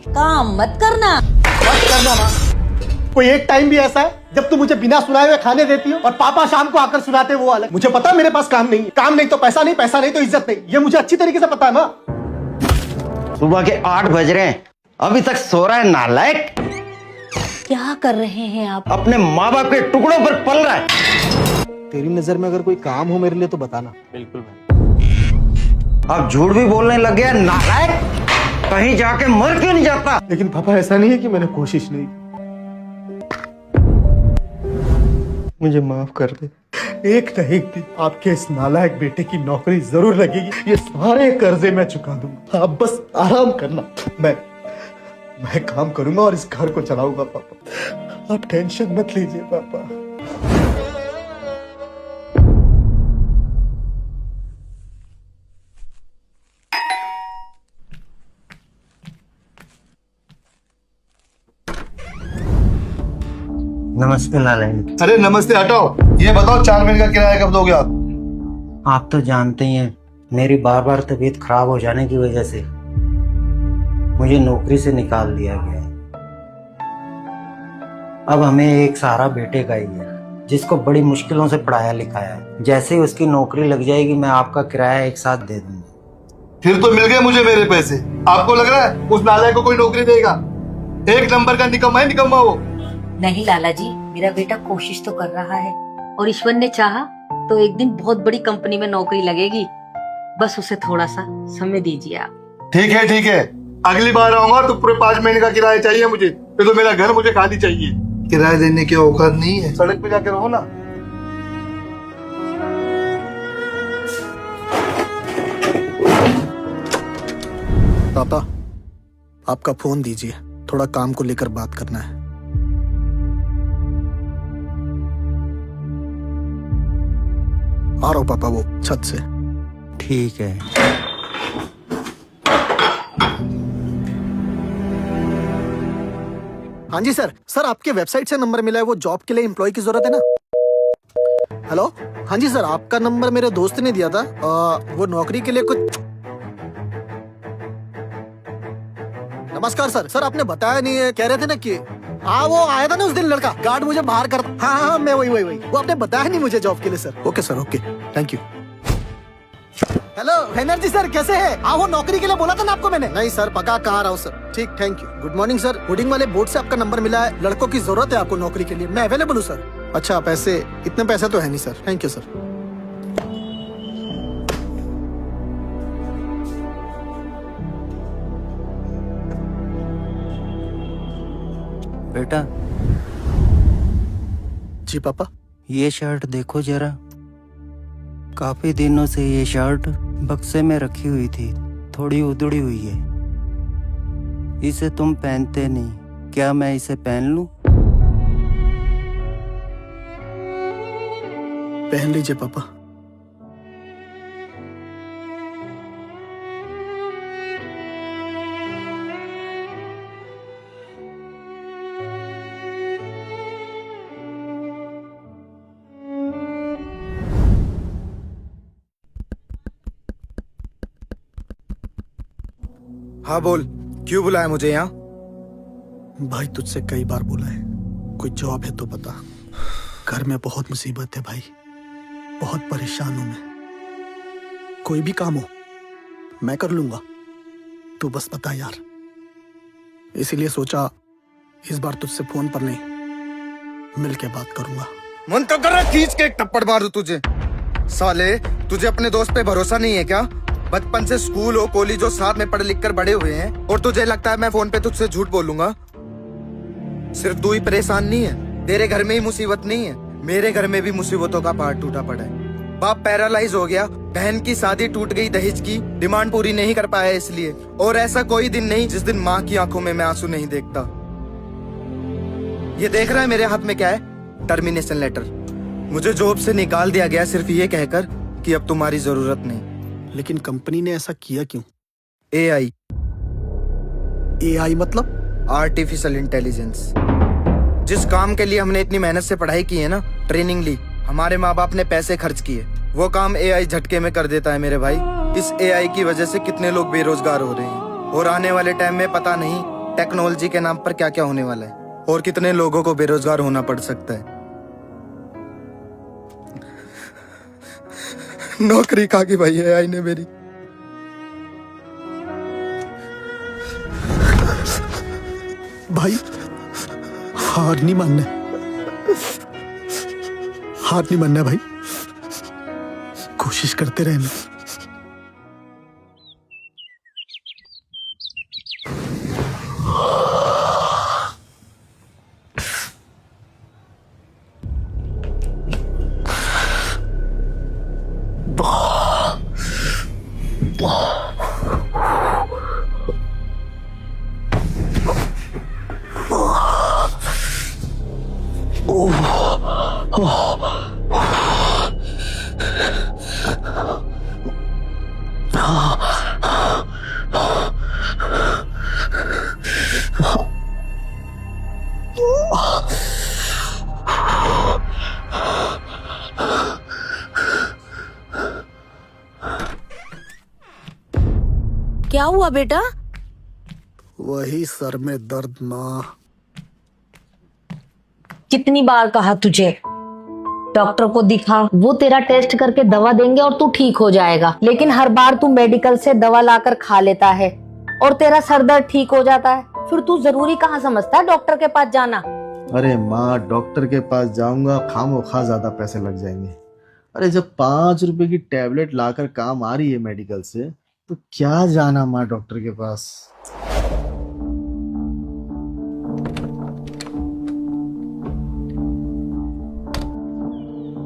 काम मत करना। मत करना माँ। कोई एक टाइम भी ऐसा है जब तू मुझे बिना सुनाए हुए खाने देती हो और पापा शाम को आकर सुनाते वो अलग। मुझे पता है मेरे पास काम नहीं है, काम नहीं तो पैसा नहीं, पैसा नहीं तो इज्जत नहीं, ये मुझे अच्छी तरीके से पता है माँ। सुबह के 8 बज रहे हैं, अभी तक सो रहा है नालायक। क्या कर रहे हैं आप? अपने माँ बाप के टुकड़ों पर पल रहा है। तेरी नजर में अगर कोई काम हो मेरे लिए तो बताना। बिल्कुल भाई। अब झूठ भी बोलने लग गया नालायक। कहीं जाके मर क्यों नहीं जाता? लेकिन पापा ऐसा नहीं है कि मैंने कोशिश नहीं, मुझे माफ कर दे। एक न एक दिन आपके इस नालायक बेटे की नौकरी जरूर लगेगी, ये सारे कर्जे मैं चुका दूंगा। आप बस आराम करना, मैं काम करूंगा और इस घर को चलाऊंगा पापा। आप टेंशन मत लीजिए पापा। नमस्ते नालायक। अरे नमस्ते हटाओ, ये बताओ 4 महीने का किराया कब दोगे आप? आप तो जानते ही हैं मेरी बार बार तबीयत खराब हो जाने की वजह से मुझे नौकरी से निकाल दिया गया है। अब हमें एक सहारा बेटे का ही है, जिसको बड़ी मुश्किलों से पढ़ाया लिखाया है। जैसे ही उसकी नौकरी लग जाएगी मैं आपका किराया एक साथ दे दूंगा। फिर तो मिल गए मुझे मेरे पैसे। आपको लग रहा है उस नालायक को कोई नौकरी देगा? एक नंबर का निकम्मा है, निकम्मा वो। नहीं लाला जी, मेरा बेटा कोशिश तो कर रहा है और ईश्वर ने चाहा तो एक दिन बहुत बड़ी कंपनी में नौकरी लगेगी। बस उसे थोड़ा सा समय दीजिए आप। ठीक है ठीक है, अगली बार आऊंगा तो पूरे 5 महीने का किराया चाहिए मुझे। फिर तो मेरा घर मुझे खाली चाहिए। किराया देने की औकात नहीं है, सड़क पे जाके रहो ना। पापा आपका फोन दीजिए, थोड़ा काम को लेकर बात करना है। आ रहा हूं पापा, वो छत से। ठीक है। हाँ जी सर, आपके वेबसाइट से नंबर मिला है, वो जॉब के लिए एम्प्लॉय की जरूरत है ना? हेलो, हाँ जी सर, आपका नंबर मेरे दोस्त ने दिया था। वो नौकरी के लिए कुछ। नमस्कार सर, आपने बताया नहीं है, कह रहे थे ना कि हाँ वो आया था ना उस दिन लड़का, गार्ड मुझे बाहर कर। हाँ मैं वही वो आपने बताया नहीं मुझे जॉब के लिए sir. Okay sir, okay, thank you. Hello Banerjee sir, कैसे हैं? हाँ वो नौकरी के लिए बोला था ना आपको मैंने। नहीं सर, पक्का कहाँ रहा हूँ सर। ठीक, thank you. Good morning sir, hoarding वाले बोर्ड से आपका नंबर मिला है, लड़कों की जरूरत है आपको नौकरी के लिए, मैं अवेलेबल हूँ सर। अच्छा पैसे, इतने पैसे तो है नहीं सर। Thank you sir. बेटा जी पापा। ये शर्ट देखो जरा, काफी दिनों से ये शर्ट बक्से में रखी हुई थी, थोड़ी उधड़ी हुई है। इसे तुम पहनते नहीं, क्या मैं इसे पहन लूं? पहन लीजिए पापा। हाँ बोल, क्यों बुलाया मुझे यहाँ? भाई तुझसे कई बार बोला है, कोई जॉब है तो बता। घर में बहुत मुसीबत है भाई, बहुत परेशान हूं मैं। कोई भी काम हो मैं कर लूंगा, तू बस बता यार। इसीलिए सोचा इस बार तुझसे फोन पर नहीं, मिल के बात करूंगा। मन तो कर रहा खींच के एक टप्पड़ मारूं तुझे। साले, तुझे अपने दोस्त पे भरोसा नहीं है क्या? बचपन से स्कूल हो कॉलेज हो साथ में पढ़ लिख कर बड़े हुए हैं, और तुझे लगता है मैं फोन पे तुझसे झूठ बोलूंगा? सिर्फ तू ही परेशान नहीं है, तेरे घर में ही मुसीबत नहीं है, मेरे घर में भी मुसीबतों का पहाड़ टूटा पड़ा है। बाप पैरालाइज हो गया, बहन की शादी टूट गई, दहेज की डिमांड पूरी नहीं कर पाया इसलिए। और ऐसा कोई दिन नहीं जिस दिन माँ की आंखों में मैं आंसू नहीं देखता। ये देख रहा है मेरे हाथ में क्या है? Termination letter. मुझे जॉब से निकाल दिया गया सिर्फ ये कहकर कि अब तुम्हारी जरूरत नहीं। लेकिन कंपनी ने ऐसा किया क्यों? एआई मतलब? Artificial intelligence. जिस काम के लिए हमने इतनी मेहनत से पढ़ाई की है ना, ट्रेनिंग ली, हमारे माँ बाप ने पैसे खर्च किए, वो काम एआई झटके में कर देता है मेरे भाई। इस एआई की वजह से कितने लोग बेरोजगार हो रहे हैं, और आने वाले टाइम में पता नहीं टेक्नोलॉजी के नाम पर क्या क्या होने वाला है और कितने लोगों को बेरोजगार होना पड़ सकता है। नौकरी खा के भाई है आई ने मेरी। भाई हार नहीं मानना है। हार नहीं मानना है भाई, कोशिश करते रहना। क्या हुआ बेटा? वही सर में दर्द माँ। कितनी बार कहा तुझे डॉक्टर को दिखा, वो तेरा टेस्ट करके दवा देंगे और तू ठीक हो जाएगा। लेकिन हर बार तू मेडिकल से दवा लाकर खा लेता है और तेरा सर दर्द ठीक हो जाता है। फिर तू जरूरी कहाँ समझता है डॉक्टर के पास जाना? अरे माँ, डॉक्टर के पास जाऊंगा खामोखा ज्यादा पैसे लग जाएंगे। अरे जब 5 रुपए की टैबलेट लाकर काम आ रही है मेडिकल से, तो क्या जाना माँ डॉक्टर के पास।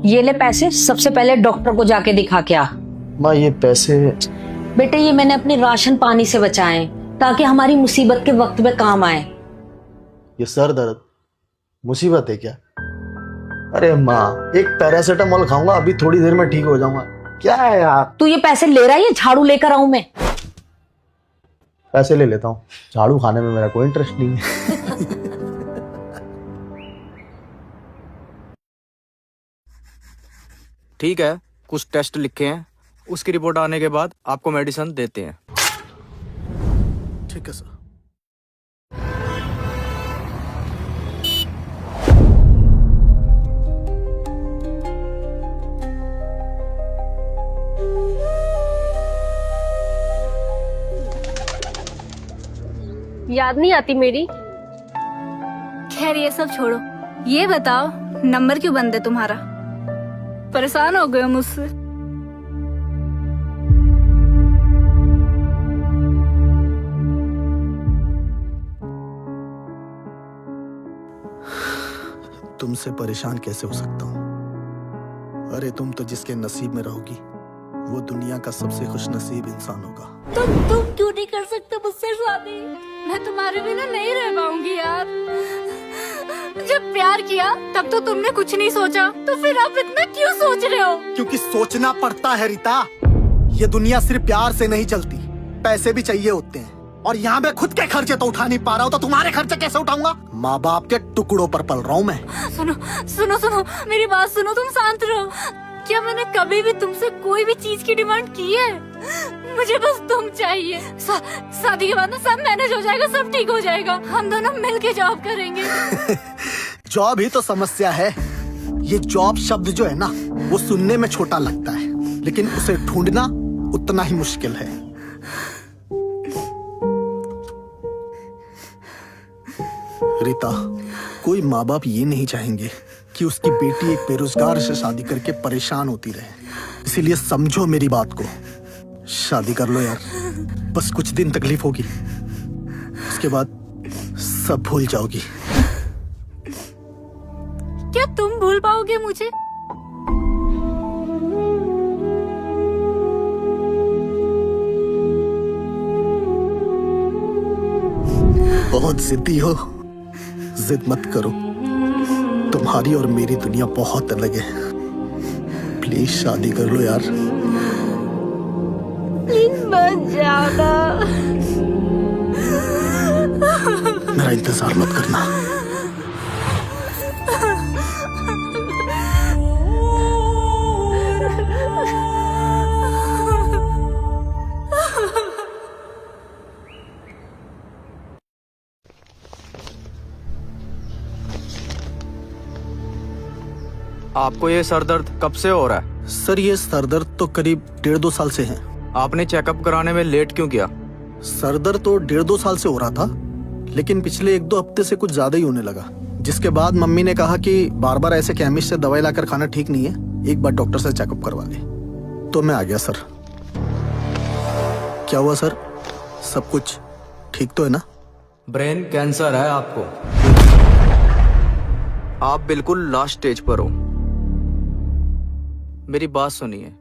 ये ले पैसे, सबसे पहले डॉक्टर को जाके दिखा के आ। माँ ये पैसे, बेटे ये मैंने अपनी राशन पानी से बचाए ताकि हमारी मुसीबत के वक्त में काम आए। ये सर दर्द मुसीबत है क्या? अरे माँ, एक पैरासीटामोल खाऊंगा, अभी थोड़ी देर में ठीक हो जाऊंगा। क्या है यार? तू ये पैसे ले रहा है या झाड़ू लेकर आऊं मैं? पैसे ले लेता हूँ, झाड़ू खाने में मेरा कोई इंटरेस्ट नहीं है। ठीक है, कुछ टेस्ट लिखे हैं, उसकी रिपोर्ट आने के बाद आपको मेडिसिन देते हैं। ठीक है सर। याद नहीं आती मेरी? खैर ये सब छोड़ो, ये बताओ नंबर क्यों बंद है तुम्हारा? परेशान हो गए हो मुझसे? तुमसे परेशान कैसे हो सकता हूँ? अरे तुम तो जिसके नसीब में रहोगी वो दुनिया का सबसे खुश नसीब इंसान होगा। तुम क्यों नहीं कर सकते मुझसे शादी? मैं तुम्हारे बिना नहीं रह पाऊंगी यार। जब प्यार किया तब तो तुमने कुछ नहीं सोचा, तो फिर आप इतना क्यों सोच रहे हो? क्योंकि सोचना पड़ता है रीता। ये दुनिया सिर्फ प्यार से नहीं चलती, पैसे भी चाहिए होते हैं। और यहाँ मैं खुद के खर्चे तो उठा नहीं पा रहा हूँ, तो तुम्हारे खर्चे कैसे उठाऊंगा? माँ बाप के टुकड़ों पर पल रहा हूँ मैं। सुनो सुनो सुनो, मेरी बात सुनो, तुम शांत रहो। क्या मैंने कभी भी तुमसे कोई भी चीज की डिमांड की है? मुझे बस तुम चाहिए। शादी के बाद ना सब मैनेज हो जाएगा, सब ठीक हो जाएगा। हम दोनों मिलके जॉब करेंगे। जॉब ही तो समस्या है। ये जॉब शब्द जो है ना, वो सुनने में छोटा लगता है, लेकिन उसे ढूंढना उतना ही मुश्किल है। रीता, कोई माँ बाप ये नहीं चाहेंगे कि उसकी बेटी एक बेरोजगार से शादी करके परेशान होती रहे। इसीलिए समझो मेरी बात को, शादी कर लो यार। बस कुछ दिन तकलीफ होगी, उसके बाद सब भूल जाओगी। क्या तुम भूल पाओगे मुझे? बहुत जिद्दी हो, जिद मत करो। तुम्हारी और मेरी दुनिया बहुत अलग है। प्लीज शादी कर लो यार। मत जाना। मेरा इंतजार मत करना। आपको ये सर दर्द कब से हो रहा है? सर ये सर दर्द तो करीब 1.5-2 साल से है। आपने चेकअप कराने में लेट क्यों किया? सर दर्द तो 1.5-2 साल से हो रहा था, लेकिन पिछले 1-2 हफ्ते से कुछ ज्यादा ही होने लगा, जिसके बाद मम्मी ने कहा कि बार बार ऐसे केमिस्ट से दवाई लाकर खाना ठीक नहीं है, एक बार डॉक्टर से चेकअप करवा ले। तो मैं आ गया सर। क्या हुआ सर, सब कुछ ठीक तो है ना? ब्रेन कैंसर है आपको। आप बिल्कुल लास्ट स्टेज पर हो। मेरी बात सुनिए।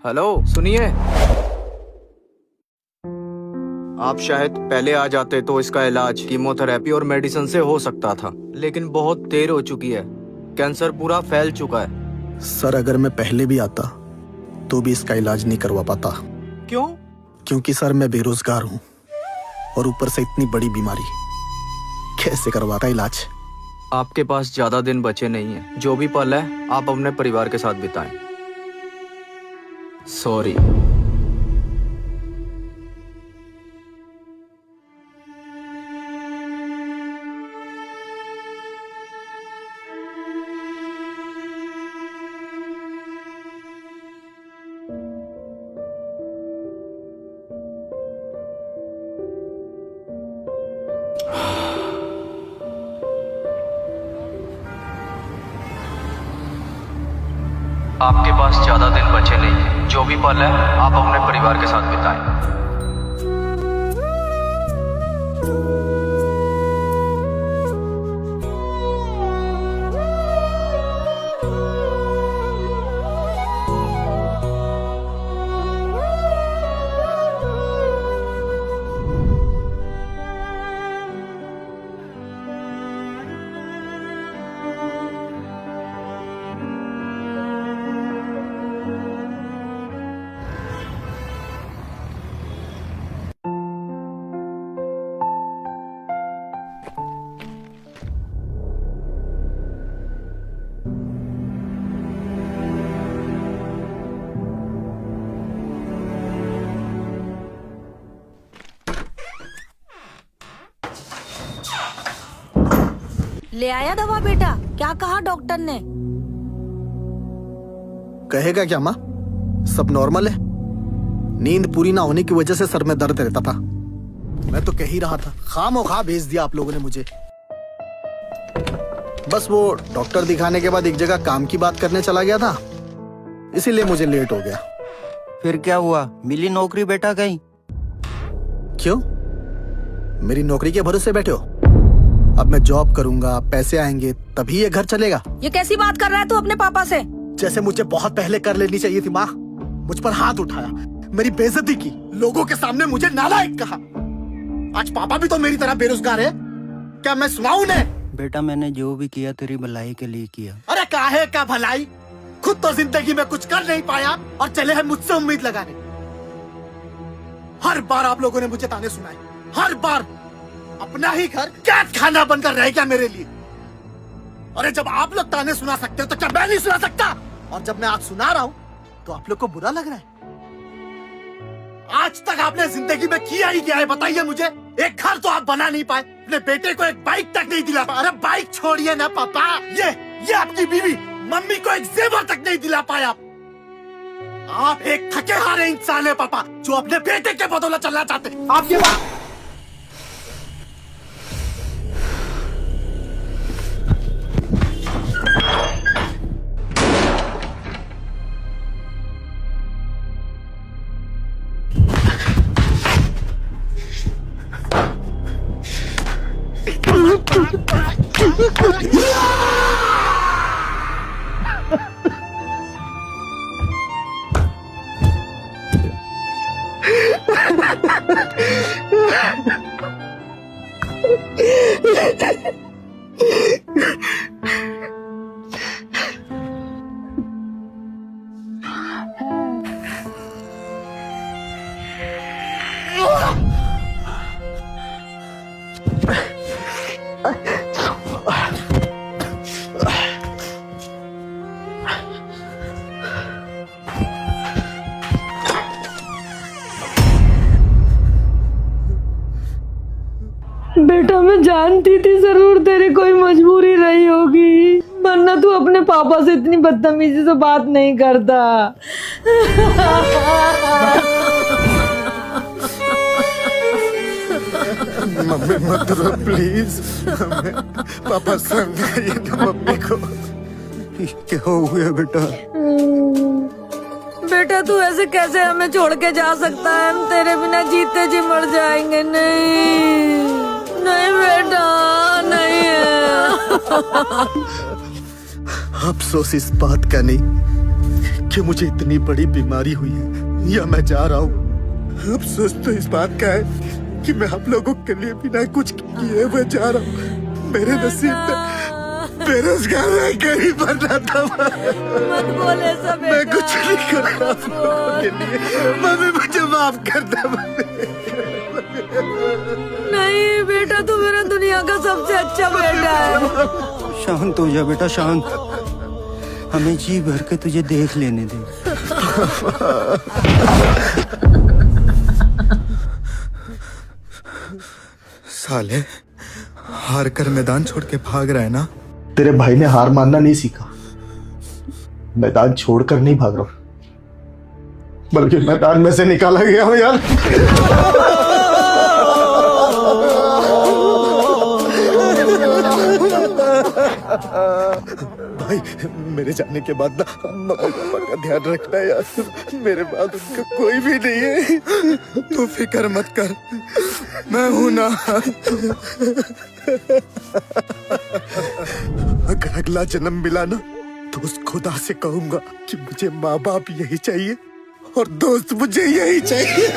हेलो, सुनिए। आप शायद पहले आ जाते तो इसका इलाज कीमोथेरेपी और मेडिसिन से हो सकता था, लेकिन बहुत देर हो चुकी है। कैंसर पूरा फैल चुका है। सर अगर मैं पहले भी आता तो भी इसका इलाज नहीं करवा पाता। क्यों? क्योंकि सर मैं बेरोजगार हूँ और ऊपर से इतनी बड़ी बीमारी, कैसे करवाता इलाज? आपके पास ज्यादा दिन बचे नहीं है। जो भी पल है आप अपने परिवार के साथ बिताएं। सॉरी। आपके पास ज्यादा दिन बचे नहीं है। जो भी पल है आप अपने परिवार के साथ बिताएं। ले आया दवा बेटा? क्या कहा डॉक्टर ने? कहेगा क्या माँ, सब नॉर्मल है। नींद पूरी ना होने की वजह से सर में दर्द रहता था। मैं तो कह ही रहा था, खामोखा भेज दिया आप लोगों ने मुझे। बस वो डॉक्टर दिखाने के बाद एक जगह काम की बात करने चला गया था, इसीलिए मुझे लेट हो गया। फिर क्या हुआ, मिली नौकरी बेटा कहीं? क्यों, मेरी नौकरी के भरोसे बैठे हो? अब मैं जॉब करूंगा, पैसे आएंगे, तभी ये घर चलेगा। ये कैसी बात कर रहा है तू अपने पापा से? जैसे मुझे बहुत पहले कर लेनी चाहिए थी माँ। मुझ पर हाथ उठाया, मेरी बेइज्जती की, लोगों के सामने मुझे नालायक कहा। आज पापा भी तो मेरी तरह बेरोजगार है। क्या मैं सुनाऊं उन्हें? बेटा मैंने जो भी किया तेरी भलाई के लिए किया। अरे काहे का भलाई, खुद तो जिंदगी में कुछ कर नहीं पाया और चले हैं मुझसे उम्मीद लगाने। हर बार आप लोगों ने मुझे ताने सुनाए, हर बार। अपना ही घर कैद खाना बनकर रह गया मेरे लिए। अरे जब आप लोग ताने सुना सकते हो तो क्या मैं नहीं सुना सकता? और जब मैं आज सुना रहा हूं तो आप लोग को बुरा लग रहा है। आज तक आपने जिंदगी में किया ही क्या है बताइए मुझे? एक घर तो आप बना नहीं पाए, अपने बेटे को एक बाइक तक नहीं दिला पाए। अरे बाइक छोड़िए ना पापा, ये आपकी बीवी मम्मी को एक जेवर तक नहीं दिला पाए। आप एक थके हारे इंसान है पापा, जो अपने बेटे के बदौलत चलना चाहते। आप ये बेटा मैं जानती थी जरूर तेरी कोई मजबूरी रही होगी, वरना तू अपने पापा से इतनी बदतमीजी से बात नहीं करता। मम्मी मत रो प्लीज। पापा समझाइए ना मम्मी को। क्या हो गया बेटा? बेटा तू ऐसे कैसे हमें छोड़ के जा सकता है? हम तेरे बिना जीते जी मर जाएंगे। नहीं नहीं बेटा नहीं है। अफसोस इस बात का नहीं कि मुझे इतनी बड़ी बीमारी हुई है या मैं जा रहा हूँ। अफसोस तो इस बात का है कि मैं आप लोगों के लिए बिना कुछ किए हुए जा रहा हूँ। मेरे नसीब में बेरोजगार रह कर ही मरना था। मत बोल ऐसा बेटा। मैं कुछ नहीं कर रहा आप लोगों के लिए। मम्मी मुझे माफ कर दे। नहीं बेटा तू मेरा दुनिया का सबसे अच्छा बेटा है। शांत हो जा बेटा, शांत। हमें जी भर के तुझे देख लेने दे। साले हार कर मैदान छोड़ के भाग रहा है ना। तेरे भाई ने हार मानना नहीं सीखा। मैदान छोड़कर नहीं भाग रहा हूं, बल्कि मैदान में से निकाला गया हूं यार। भाई मेरे जाने के बाद ना मम्मी पापा का ध्यान रखना यार। मेरे बाद उनका कोई भी नहीं है। तू फिक्र मत कर, मैं हूं ना। अगर अगला जन्म मिला ना तो उस खुदा से कहूंगा कि मुझे माँ बाप यही चाहिए और दोस्त मुझे यही चाहिए।